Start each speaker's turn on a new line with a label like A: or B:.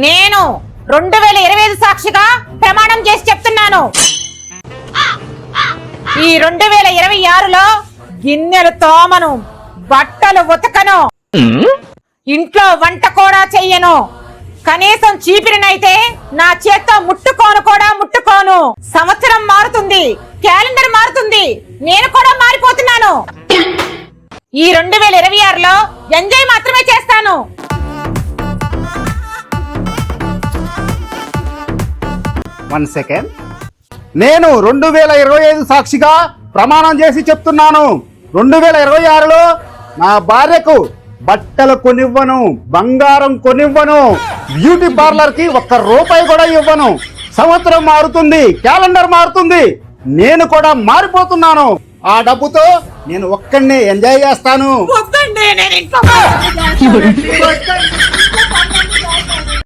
A: నేను 2025 సాక్షిగా ప్రమాణం చేసి చెప్తున్నాను. ఈ 2026లో గిన్నెలు తోమను, బట్టలు ఉతకను, ఇంట్లో వంట కూడా చెయ్యను. కనీసం చీపిరినైతే నా చేత్తో ముట్టుకోను. సంవత్సరం మారుతుంది, క్యాలెండర్ మారుతుంది, నేను కూడా మారిపోతున్నాను. ఈ 2026లో ఎంజాయ్ మాత్రమే చేస్తాను.
B: One second. నేను 2025 సాక్షిగా ప్రమాణం చేసి చెప్తున్నాను, 2026లో నా భార్యకు బట్టలు కొనివ్వను, బంగారం కొనివ్వను, బ్యూటీ పార్లర్ కి ₹1 కూడా ఇవ్వను. సంవత్సరం మారుతుంది, క్యాలెండర్ మారుతుంది, నేను కూడా మారిపోతున్నాను. ఆ డబ్బుతో నేను ఒక్కడినే ఎంజాయ్ చేస్తాను.
A: వద్దండి, నేను ఇంట్లో